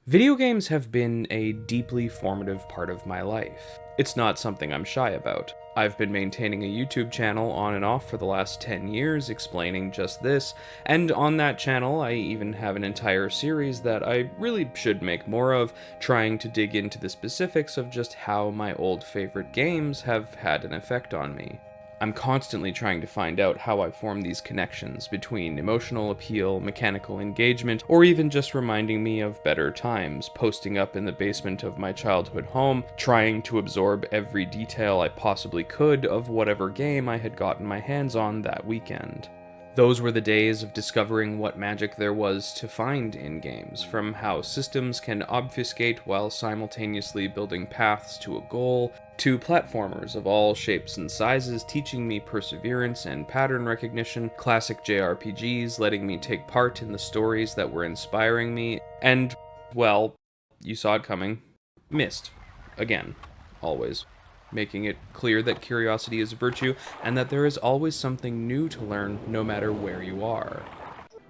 Video games have been a deeply formative part of my life. It's not something I'm shy about. I've been maintaining a YouTube channel on and off for the last 10 years explaining just this, and on that channel I even have an entire series that I really should make more of, trying to dig into the specifics of just how my old favorite games have had an effect on me. I'm constantly trying to find out how I form these connections between emotional appeal, mechanical engagement, or even just reminding me of better times, posting up in the basement of my childhood home, trying to absorb every detail I possibly could of whatever game I had gotten my hands on that weekend. Those were the days of discovering what magic there was to find in games, from how systems can obfuscate while simultaneously building paths to a goal, to platformers of all shapes and sizes teaching me perseverance and pattern recognition, classic JRPGs letting me take part in the stories that were inspiring me, and, well, you saw it coming, missed. Again. Always. Making it clear that curiosity is a virtue, and that there is always something new to learn no matter where you are.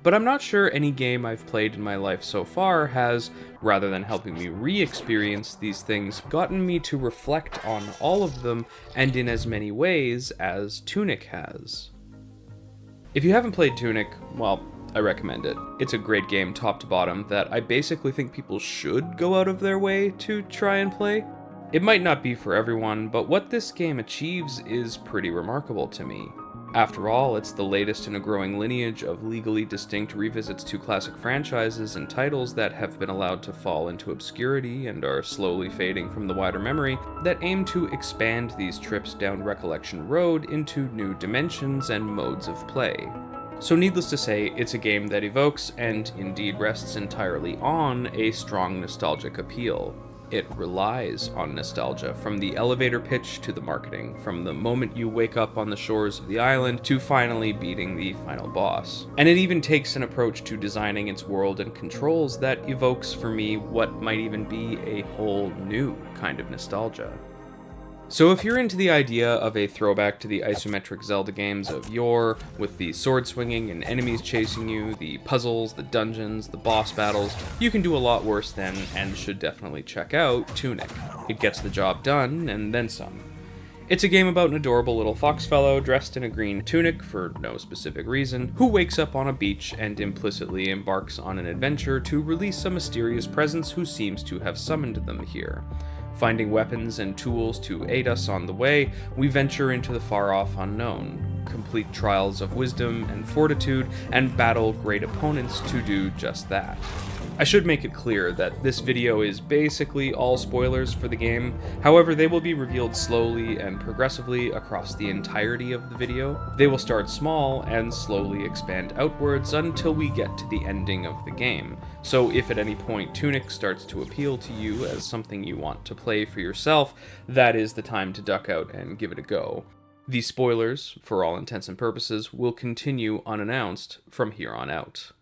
But I'm not sure any game I've played in my life so far has, rather than helping me re-experience these things, gotten me to reflect on all of them, and in as many ways as Tunic has. If you haven't played Tunic, well, I recommend it. It's a great game top to bottom that I basically think people should go out of their way to try and play. It might not be for everyone, but what this game achieves is pretty remarkable to me. After all, it's the latest in a growing lineage of legally distinct revisits to classic franchises and titles that have been allowed to fall into obscurity and are slowly fading from the wider memory, that aim to expand these trips down Recollection Road into new dimensions and modes of play. So needless to say, it's a game that evokes, and indeed rests entirely on, a strong nostalgic appeal. It relies on nostalgia, from the elevator pitch to the marketing, from the moment you wake up on the shores of the island to finally beating the final boss. And it even takes an approach to designing its world and controls that evokes for me what might even be a whole new kind of nostalgia. So if you're into the idea of a throwback to the isometric Zelda games of yore, with the sword swinging and enemies chasing you, the puzzles, the dungeons, the boss battles, you can do a lot worse than, and should definitely check out, Tunic. It gets the job done, and then some. It's a game about an adorable little fox fellow dressed in a green tunic for no specific reason, who wakes up on a beach and implicitly embarks on an adventure to release a mysterious presence who seems to have summoned them here. Finding weapons and tools to aid us on the way, we venture into the far-off unknown, complete trials of wisdom and fortitude, and battle great opponents to do just that. I should make it clear that this video is basically all spoilers for the game, however they will be revealed slowly and progressively across the entirety of the video. They will start small and slowly expand outwards until we get to the ending of the game, so if at any point Tunic starts to appeal to you as something you want to play for yourself, that is the time to duck out and give it a go. The spoilers, for all intents and purposes, will continue unannounced from here on out.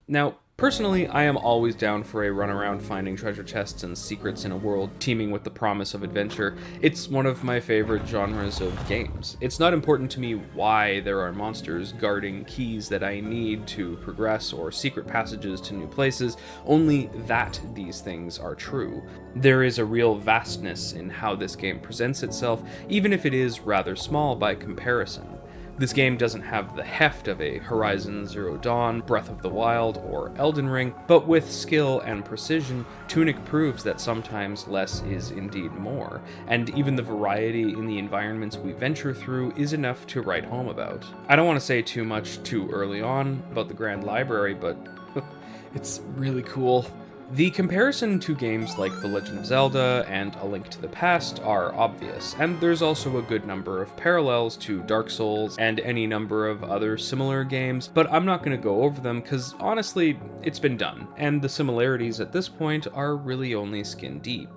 Now, personally, I am always down for a run around finding treasure chests and secrets in a world teeming with the promise of adventure. It's one of my favorite genres of games. It's not important to me why there are monsters guarding keys that I need to progress or secret passages to new places, only that these things are true. There is a real vastness in how this game presents itself, even if it is rather small by comparison. This game doesn't have the heft of a Horizon Zero Dawn, Breath of the Wild, or Elden Ring, but with skill and precision, Tunic proves that sometimes less is indeed more, and even the variety in the environments we venture through is enough to write home about. I don't want to say too much too early on about the Grand Library, but it's really cool. The comparison to games like The Legend of Zelda and A Link to the Past are obvious, and there's also a good number of parallels to Dark Souls and any number of other similar games, but I'm not going to go over them because honestly, it's been done, and the similarities at this point are really only skin deep.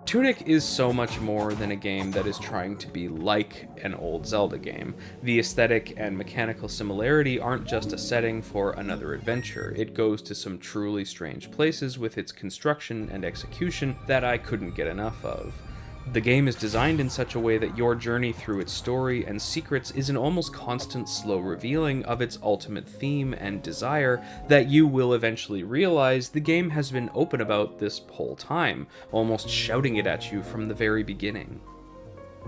Tunic is so much more than a game that is trying to be like an old Zelda game. The aesthetic and mechanical similarity aren't just a setting for another adventure, it goes to some truly strange places with its construction and execution that I couldn't get enough of. The game is designed in such a way that your journey through its story and secrets is an almost constant slow revealing of its ultimate theme and desire that you will eventually realize the game has been open about this whole time, almost shouting it at you from the very beginning.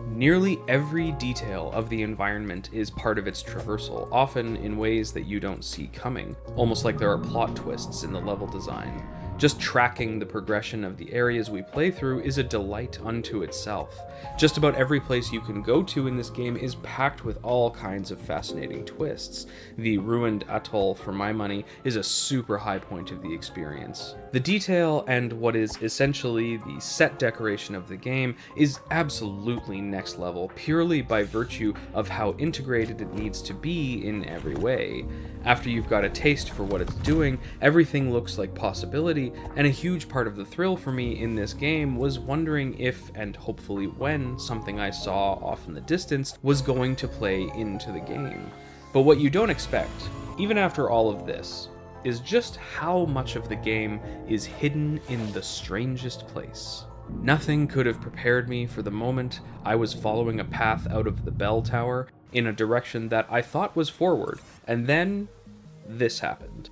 Nearly every detail of the environment is part of its traversal, often in ways that you don't see coming, almost like there are plot twists in the level design. Just tracking the progression of the areas we play through is a delight unto itself. Just about every place you can go to in this game is packed with all kinds of fascinating twists. The ruined atoll, for my money, is a super high point of the experience. The detail and what is essentially the set decoration of the game is absolutely next level, purely by virtue of how integrated it needs to be in every way. After you've got a taste for what it's doing, everything looks like possibility, and a huge part of the thrill for me in this game was wondering if, and hopefully when, something I saw off in the distance was going to play into the game. But what you don't expect, even after all of this, is just how much of the game is hidden in the strangest place. Nothing could have prepared me for the moment I was following a path out of the bell tower in a direction that I thought was forward, and then this happened.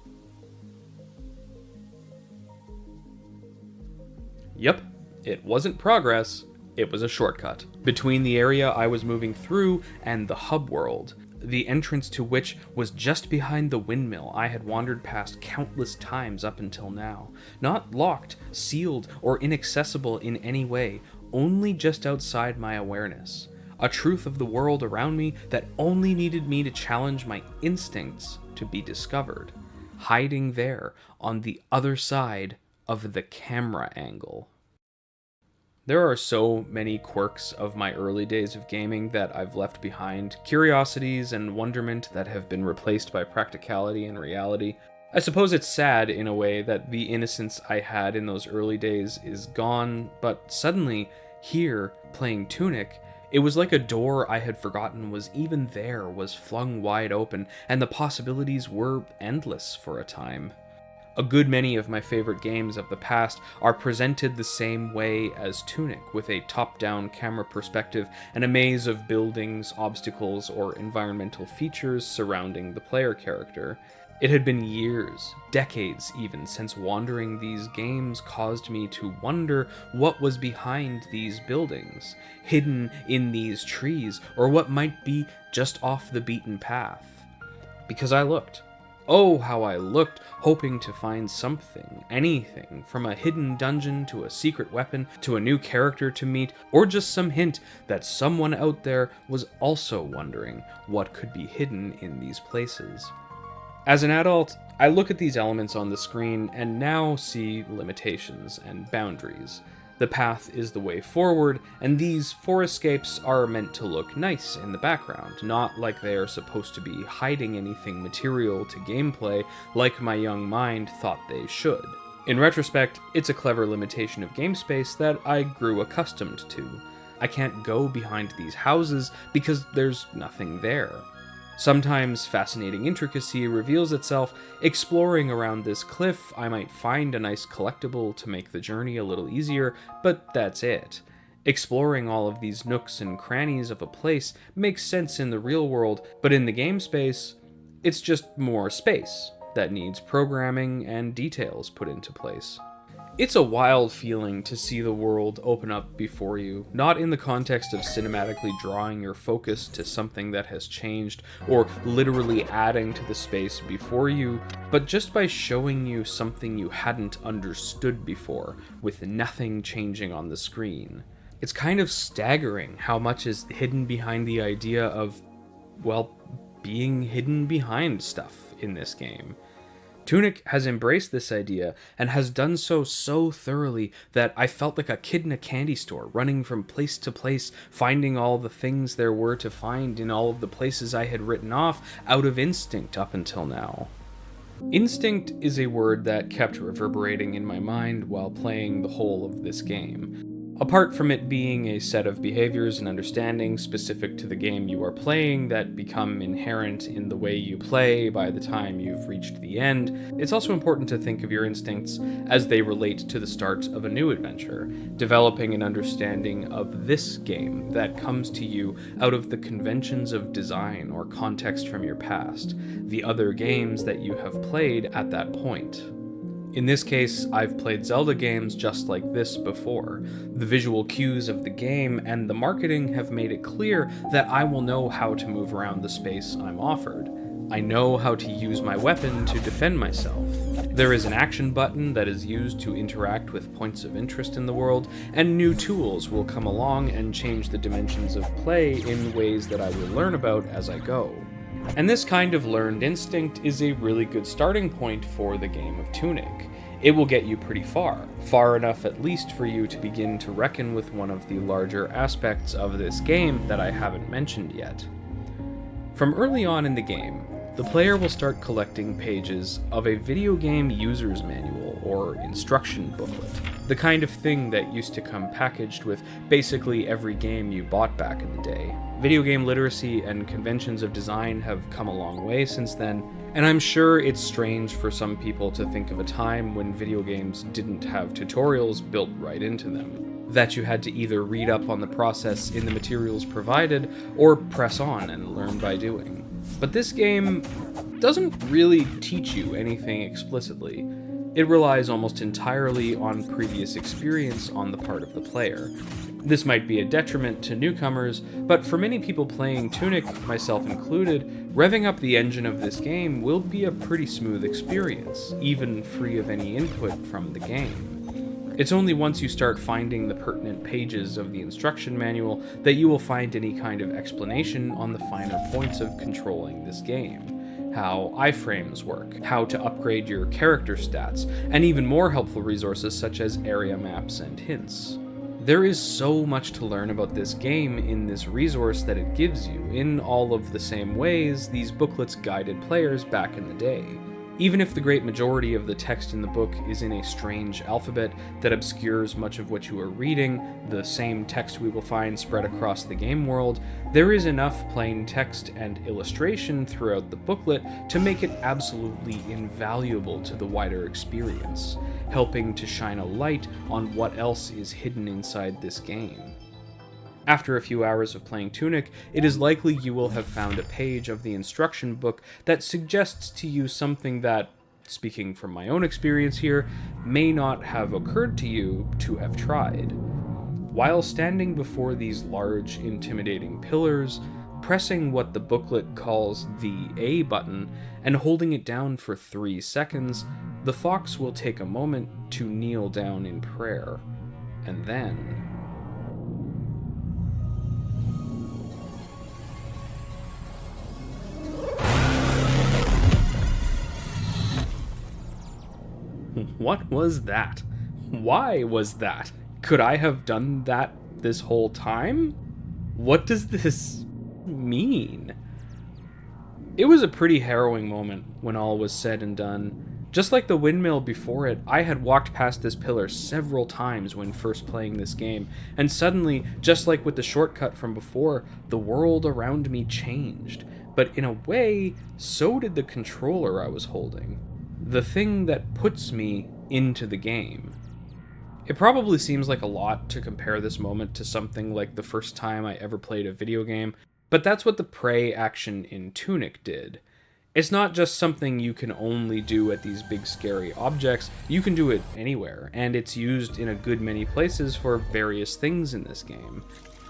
Yep, it wasn't progress, it was a shortcut. Between the area I was moving through and the hub world, the entrance to which was just behind the windmill I had wandered past countless times up until now. Not locked, sealed, or inaccessible in any way, only just outside my awareness. A truth of the world around me that only needed me to challenge my instincts to be discovered. Hiding there, on the other side of the camera angle. There are so many quirks of my early days of gaming that I've left behind, curiosities and wonderment that have been replaced by practicality and reality. I suppose it's sad in a way that the innocence I had in those early days is gone, but suddenly, here, playing Tunic, it was like a door I had forgotten was even there was flung wide open, and the possibilities were endless for a time. A good many of my favorite games of the past are presented the same way as Tunic, with a top-down camera perspective and a maze of buildings, obstacles, or environmental features surrounding the player character. It had been years, decades even, since wandering these games caused me to wonder what was behind these buildings, hidden in these trees, or what might be just off the beaten path. Because I looked. Oh, how I looked, hoping to find something, anything, from a hidden dungeon to a secret weapon to a new character to meet, or just some hint that someone out there was also wondering what could be hidden in these places. As an adult, I look at these elements on the screen and now see limitations and boundaries. The path is the way forward, and these four escapes are meant to look nice in the background, not like they are supposed to be hiding anything material to gameplay like my young mind thought they should. In retrospect, it's a clever limitation of game space that I grew accustomed to. I can't go behind these houses because there's nothing there. Sometimes fascinating intricacy reveals itself. Exploring around this cliff, I might find a nice collectible to make the journey a little easier, but that's it. Exploring all of these nooks and crannies of a place makes sense in the real world, but in the game space, it's just more space that needs programming and details put into place. It's a wild feeling to see the world open up before you, not in the context of cinematically drawing your focus to something that has changed, or literally adding to the space before you, but just by showing you something you hadn't understood before, with nothing changing on the screen. It's kind of staggering how much is hidden behind the idea of, well, being hidden behind stuff in this game. Tunic has embraced this idea and has done so thoroughly that I felt like a kid in a candy store, running from place to place, finding all the things there were to find in all of the places I had written off out of instinct up until now. Instinct is a word that kept reverberating in my mind while playing the whole of this game. Apart from it being a set of behaviors and understandings specific to the game you are playing that become inherent in the way you play by the time you've reached the end, it's also important to think of your instincts as they relate to the start of a new adventure, developing an understanding of this game that comes to you out of the conventions of design or context from your past, the other games that you have played at that point. In this case, I've played Zelda games just like this before. The visual cues of the game and the marketing have made it clear that I will know how to move around the space I'm offered. I know how to use my weapon to defend myself. There is an action button that is used to interact with points of interest in the world, and new tools will come along and change the dimensions of play in ways that I will learn about as I go. And this kind of learned instinct is a really good starting point for the game of Tunic. It will get you pretty far enough at least for you to begin to reckon with one of the larger aspects of this game that I haven't mentioned yet. From early on in the game, the player will start collecting pages of a video game user's manual or instruction booklet, the kind of thing that used to come packaged with basically every game you bought back in the day. Video game literacy and conventions of design have come a long way since then, and I'm sure it's strange for some people to think of a time when video games didn't have tutorials built right into them, that you had to either read up on the process in the materials provided or press on and learn by doing. But this game doesn't really teach you anything explicitly. It relies almost entirely on previous experience on the part of the player. This might be a detriment to newcomers, but for many people playing Tunic, myself included, revving up the engine of this game will be a pretty smooth experience, even free of any input from the game. It's only once you start finding the pertinent pages of the instruction manual that you will find any kind of explanation on the finer points of controlling this game. How iframes work, how to upgrade your character stats, and even more helpful resources such as area maps and hints. There is so much to learn about this game in this resource that it gives you, in all of the same ways these booklets guided players back in the day. Even if the great majority of the text in the book is in a strange alphabet that obscures much of what you are reading, the same text we will find spread across the game world, there is enough plain text and illustration throughout the booklet to make it absolutely invaluable to the wider experience, helping to shine a light on what else is hidden inside this game. After a few hours of playing Tunic, it is likely you will have found a page of the instruction book that suggests to you something that, speaking from my own experience here, may not have occurred to you to have tried. While standing before these large, intimidating pillars, pressing what the booklet calls the A button and holding it down for 3 seconds, the fox will take a moment to kneel down in prayer, and then... What was that? Why was that? Could I have done that this whole time? What does this mean? It was a pretty harrowing moment when all was said and done. Just like the windmill before it, I had walked past this pillar several times when first playing this game, and suddenly, just like with the shortcut from before, the world around me changed. But in a way, so did the controller I was holding. The thing that puts me into the game. It probably seems like a lot to compare this moment to something like the first time I ever played a video game, but that's what the pray action in Tunic did. It's not just something you can only do at these big scary objects, you can do it anywhere, and it's used in a good many places for various things in this game.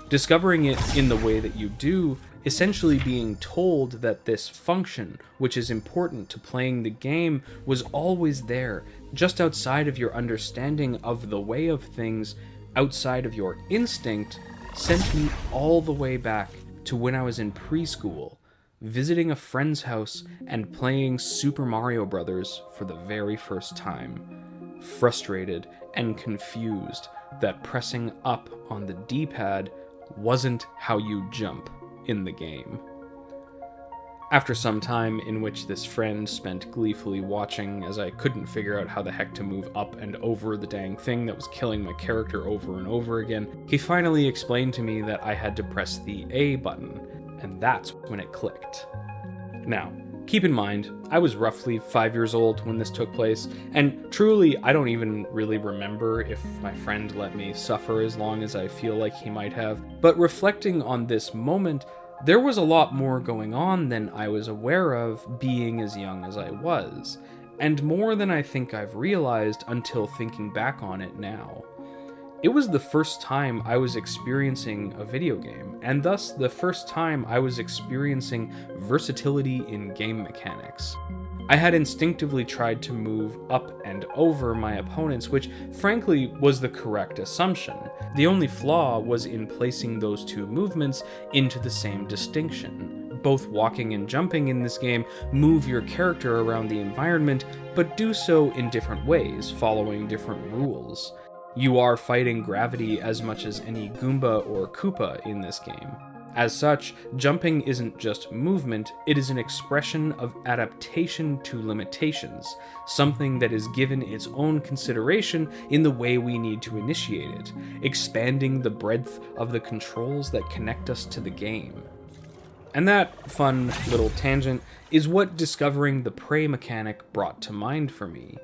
Discovering it in the way that you do, essentially being told that this function, which is important to playing the game, was always there, just outside of your understanding of the way of things, outside of your instinct, sent me all the way back to when I was in preschool, visiting a friend's house and playing Super Mario Bros. For the very first time, frustrated and confused that pressing up on the D-pad wasn't how you jump in the game. After some time in which this friend spent gleefully watching as I couldn't figure out how the heck to move up and over the dang thing that was killing my character over and over again, he finally explained to me that I had to press the A button, and that's when it clicked. Now, keep in mind, I was roughly 5 years old when this took place, and truly, I don't even really remember if my friend let me suffer as long as I feel like he might have, but reflecting on this moment, there was a lot more going on than I was aware of being as young as I was, and more than I think I've realized until thinking back on it now. It was the first time I was experiencing a video game, and thus the first time I was experiencing versatility in game mechanics. I had instinctively tried to move up and over my opponents, which frankly was the correct assumption. The only flaw was in placing those two movements into the same distinction. Both walking and jumping in this game move your character around the environment, but do so in different ways, following different rules. You are fighting gravity as much as any Goomba or Koopa in this game. As such, jumping isn't just movement, it is an expression of adaptation to limitations, something that is given its own consideration in the way we need to initiate it, expanding the breadth of the controls that connect us to the game. And that fun little tangent is what discovering the prey mechanic brought to mind for me.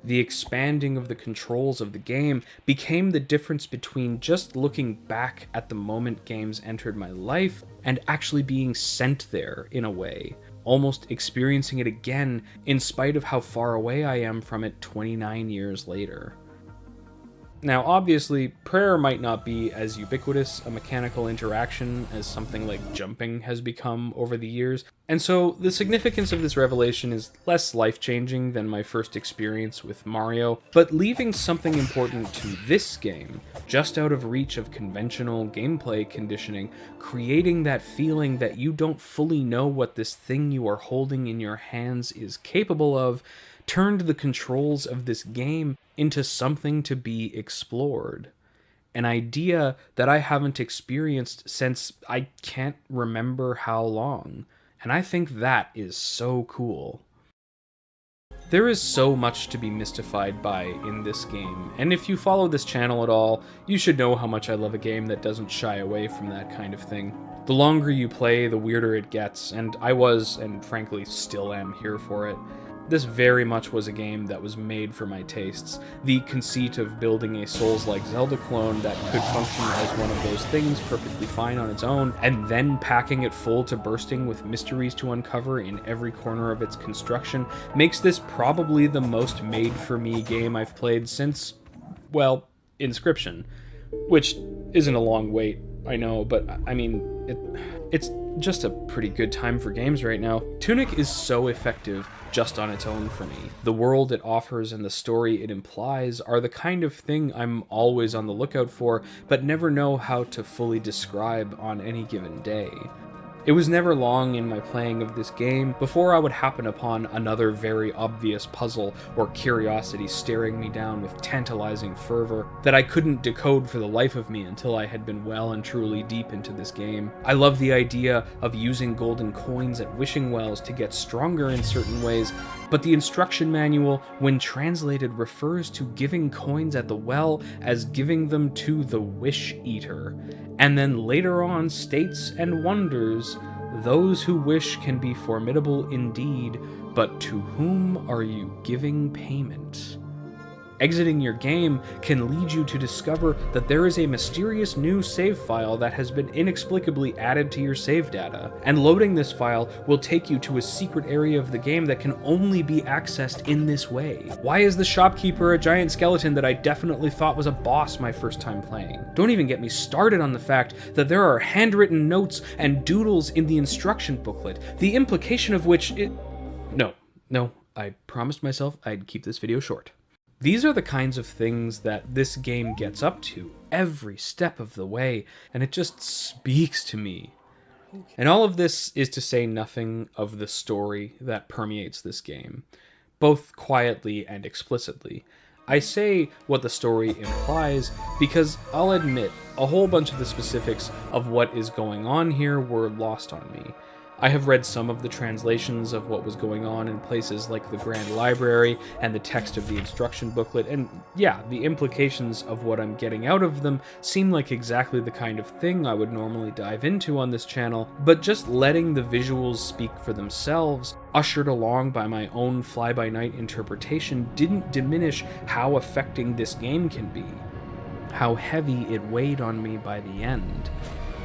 The expanding of the controls of the game became the difference between just looking back at the moment games entered my life and actually being sent there in a way, almost experiencing it again in spite of how far away I am from it 29 years later. Now, obviously, prayer might not be as ubiquitous a mechanical interaction as something like jumping has become over the years, and so the significance of this revelation is less life-changing than my first experience with Mario, but leaving something important to this game, just out of reach of conventional gameplay conditioning, creating that feeling that you don't fully know what this thing you are holding in your hands is capable of, turned the controls of this game into something to be explored. An idea that I haven't experienced since I can't remember how long, and I think that is so cool. There is so much to be mystified by in this game, and if you follow this channel at all, you should know how much I love a game that doesn't shy away from that kind of thing. The longer you play, the weirder it gets, and I was, and frankly still am, here for it. This very much was a game that was made for my tastes. The conceit of building a Souls-like Zelda clone that could function as one of those things perfectly fine on its own, and then packing it full to bursting with mysteries to uncover in every corner of its construction, makes this probably the most made-for-me game I've played since, well, Inscription. Which isn't a long wait, I know, but I mean, it's just a pretty good time for games right now. Tunic is so effective just on its own for me. The world it offers and the story it implies are the kind of thing I'm always on the lookout for, but never know how to fully describe on any given day. It was never long in my playing of this game before I would happen upon another very obvious puzzle or curiosity staring me down with tantalizing fervor that I couldn't decode for the life of me until I had been well and truly deep into this game. I love the idea of using golden coins at wishing wells to get stronger in certain ways, but the instruction manual, when translated, refers to giving coins at the well as giving them to the wish eater, and then later on states and wonders, those who wish can be formidable indeed, but to whom are you giving payment? Exiting your game can lead you to discover that there is a mysterious new save file that has been inexplicably added to your save data, and loading this file will take you to a secret area of the game that can only be accessed in this way. Why is the shopkeeper a giant skeleton that I definitely thought was a boss my first time playing? Don't even get me started on the fact that there are handwritten notes and doodles in the instruction booklet, the implication of which No, I promised myself I'd keep this video short. These are the kinds of things that this game gets up to every step of the way, and it just speaks to me. And all of this is to say nothing of the story that permeates this game, both quietly and explicitly. I say what the story implies because I'll admit a whole bunch of the specifics of what is going on here were lost on me. I have read some of the translations of what was going on in places like the Grand Library and the text of the instruction booklet, and yeah, the implications of what I'm getting out of them seem like exactly the kind of thing I would normally dive into on this channel, but just letting the visuals speak for themselves, ushered along by my own fly-by-night interpretation, didn't diminish how affecting this game can be, how heavy it weighed on me by the end,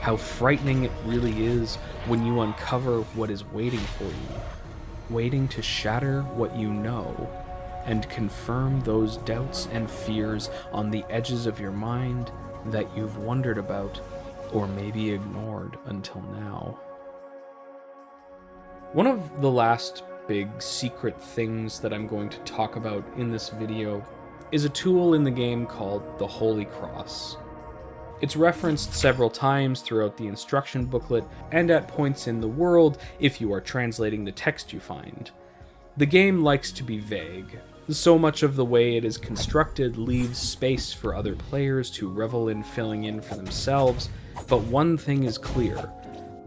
how frightening it really is when you uncover what is waiting for you, waiting to shatter what you know and confirm those doubts and fears on the edges of your mind that you've wondered about or maybe ignored until now. One of the last big secret things that I'm going to talk about in this video is a tool in the game called the Holy Cross. It's referenced several times throughout the instruction booklet and at points in the world if you are translating the text you find. The game likes to be vague. So much of the way it is constructed leaves space for other players to revel in filling in for themselves, but one thing is clear: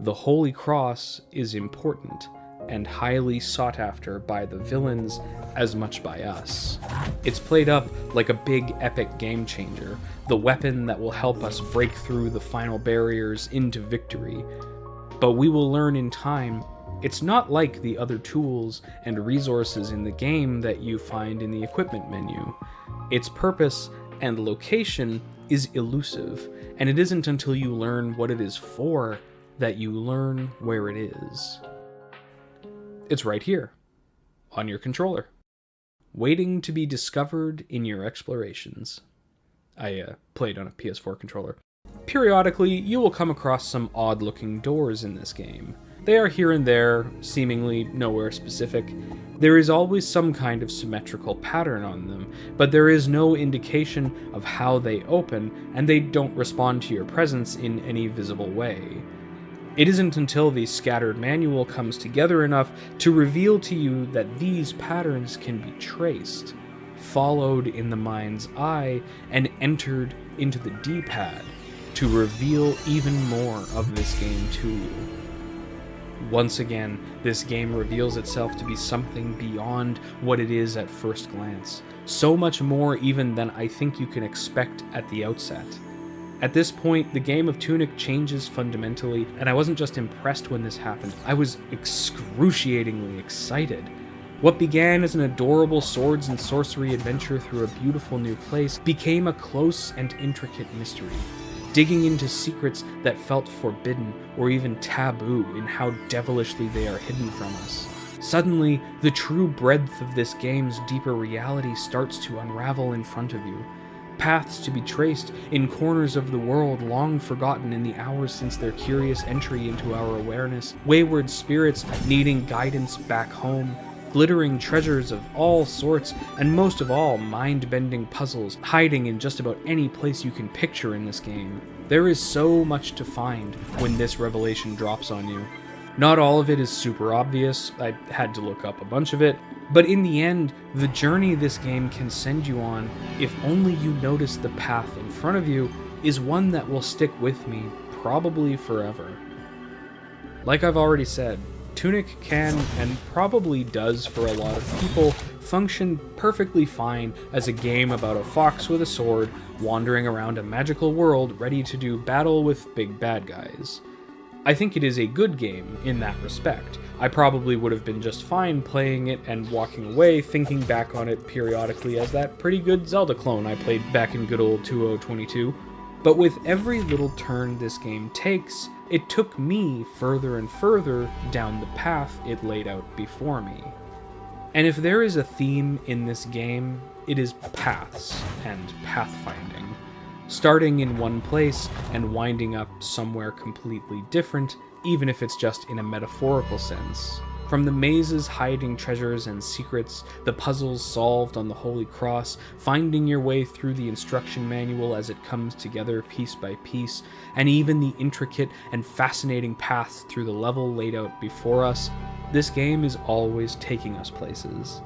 the Holy Cross is important and highly sought after by the villains as much by us. It's played up like a big epic game changer, the weapon that will help us break through the final barriers into victory. But we will learn in time, it's not like the other tools and resources in the game that you find in the equipment menu. Its purpose and location is elusive, and it isn't until you learn what it is for that you learn where it is. It's right here, on your controller, waiting to be discovered in your explorations. I played on a PS4 controller. Periodically, you will come across some odd-looking doors in this game. They are here and there, seemingly nowhere specific. There is always some kind of symmetrical pattern on them, but there is no indication of how they open, and they don't respond to your presence in any visible way. It isn't until the scattered manual comes together enough to reveal to you that these patterns can be traced, followed in the mind's eye, and entered into the D-pad to reveal even more of this game to you. Once again, this game reveals itself to be something beyond what it is at first glance, so much more even than I think you can expect at the outset. At this point, the game of Tunic changes fundamentally, and I wasn't just impressed when this happened, I was excruciatingly excited. What began as an adorable swords and sorcery adventure through a beautiful new place became a close and intricate mystery, digging into secrets that felt forbidden or even taboo in how devilishly they are hidden from us. Suddenly, the true breadth of this game's deeper reality starts to unravel in front of you. Paths to be traced in corners of the world long forgotten in the hours since their curious entry into our awareness, wayward spirits needing guidance back home, glittering treasures of all sorts, and most of all, mind-bending puzzles hiding in just about any place you can picture in this game. There is so much to find when this revelation drops on you. Not all of it is super obvious, I had to look up a bunch of it, but in the end, the journey this game can send you on, if only you notice the path in front of you, is one that will stick with me, probably forever. Like I've already said, Tunic can, and probably does for a lot of people, function perfectly fine as a game about a fox with a sword wandering around a magical world ready to do battle with big bad guys. I think it is a good game in that respect. I probably would have been just fine playing it and walking away thinking back on it periodically as that pretty good Zelda clone I played back in good old 2022. But with every little turn this game takes, it took me further and further down the path it laid out before me. And if there is a theme in this game, it is paths and pathfinding. Starting in one place and winding up somewhere completely different, even if it's just in a metaphorical sense. From the mazes hiding treasures and secrets, the puzzles solved on the Holy Cross, finding your way through the instruction manual as it comes together piece by piece, and even the intricate and fascinating paths through the level laid out before us, this game is always taking us places.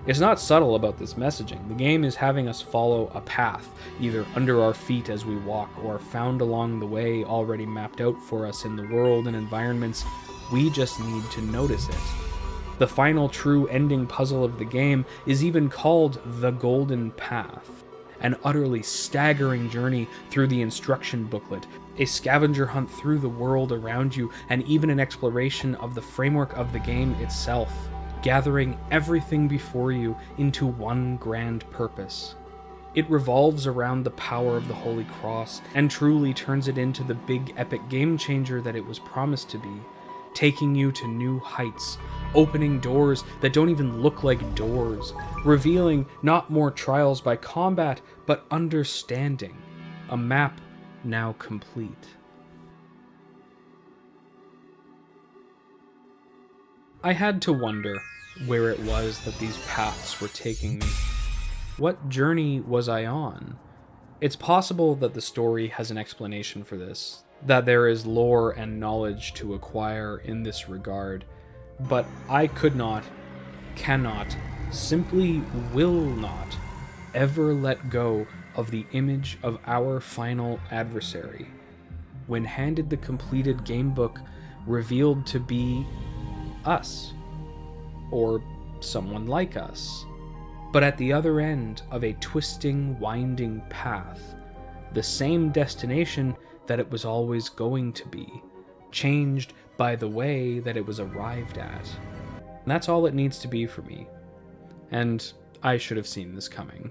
It's not subtle about this messaging. The game is having us follow a path, either under our feet as we walk or found along the way already mapped out for us in the world and environments We just need to notice it. The final true ending puzzle of the game is even called The Golden Path, an utterly staggering journey through the instruction booklet, a scavenger hunt through the world around you, and even an exploration of the framework of the game itself, gathering everything before you into one grand purpose. It revolves around the power of the Holy Cross and truly turns it into the big epic game changer that it was promised to be, taking you to new heights, opening doors that don't even look like doors, revealing not more trials by combat, but understanding. A map now complete. I had to wonder where it was that these paths were taking me. What journey was I on? It's possible that the story has an explanation for this, that there is lore and knowledge to acquire in this regard, but I could not, cannot, simply will not ever let go of the image of our final adversary, when handed the completed gamebook revealed to be us, or someone like us, but at the other end of a twisting, winding path, the same destination that it was always going to be, changed by the way that it was arrived at. And that's all it needs to be for me. And I should have seen this coming.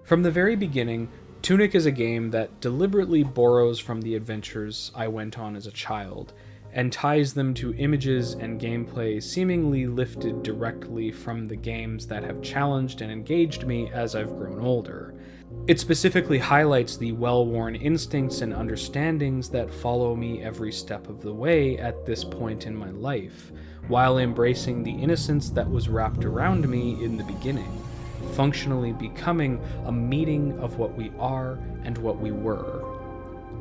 From the very beginning, Tunic is a game that deliberately borrows from the adventures I went on as a child, and ties them to images and gameplay seemingly lifted directly from the games that have challenged and engaged me as I've grown older. It specifically highlights the well-worn instincts and understandings that follow me every step of the way at this point in my life, while embracing the innocence that was wrapped around me in the beginning, functionally becoming a meeting of what we are and what we were.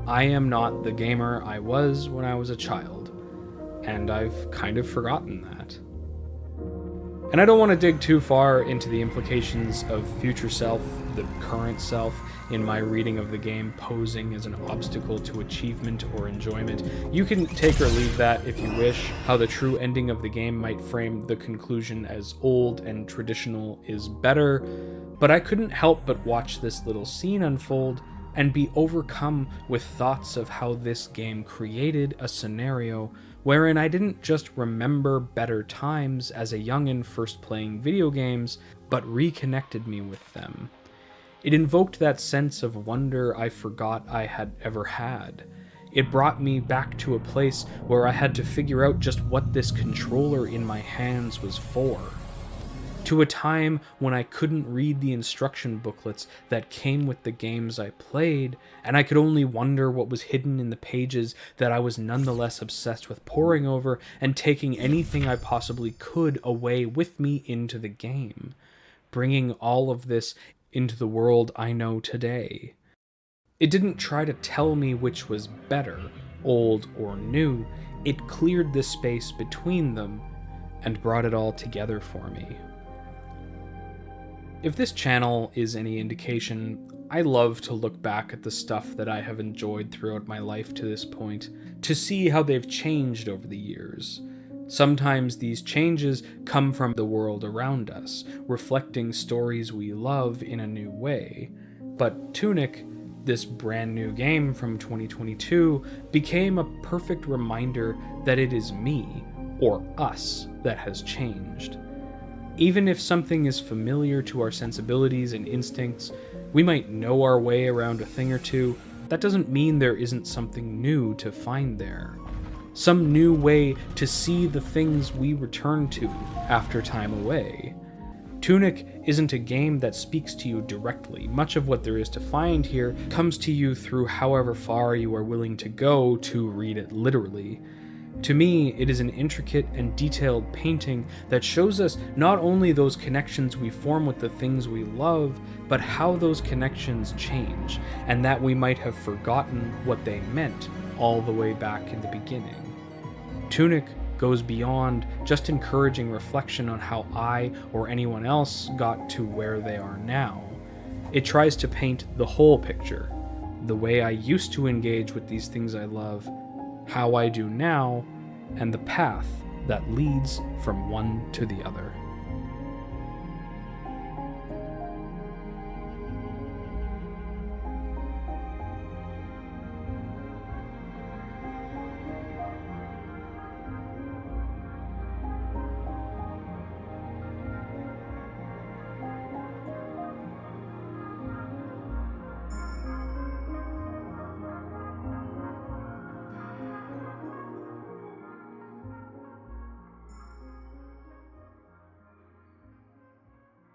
I am not the gamer I was when I was a child, and I've kind of forgotten that. And I don't want to dig too far into the implications of future self, the current self, in my reading of the game posing as an obstacle to achievement or enjoyment. You can take or leave that if you wish. How the true ending of the game might frame the conclusion as old and traditional is better, but I couldn't help but watch this little scene unfold and be overcome with thoughts of how this game created a scenario wherein I didn't just remember better times as a youngin' first playing video games, but reconnected me with them. It invoked that sense of wonder I forgot I had ever had. It brought me back to a place where I had to figure out just what this controller in my hands was for. To a time when I couldn't read the instruction booklets that came with the games I played, and I could only wonder what was hidden in the pages that I was nonetheless obsessed with poring over and taking anything I possibly could away with me into the game, bringing all of this into the world I know today. It didn't try to tell me which was better, old or new. It cleared the space between them and brought it all together for me. If this channel is any indication, I love to look back at the stuff that I have enjoyed throughout my life to this point, to see how they've changed over the years. Sometimes these changes come from the world around us, reflecting stories we love in a new way. But Tunic, this brand new game from 2022, became a perfect reminder that it is me, or us, that has changed. Even if something is familiar to our sensibilities and instincts, we might know our way around a thing or two, that doesn't mean there isn't something new to find there. Some new way to see the things we return to after time away. Tunic isn't a game that speaks to you directly. Much of what there is to find here comes to you through however far you are willing to go to read it literally. To me, it is an intricate and detailed painting that shows us not only those connections we form with the things we love, but how those connections change, and that we might have forgotten what they meant all the way back in the beginning. Tunic goes beyond just encouraging reflection on how I or anyone else got to where they are now. It tries to paint the whole picture, the way I used to engage with these things I love, how I do now, and the path that leads from one to the other.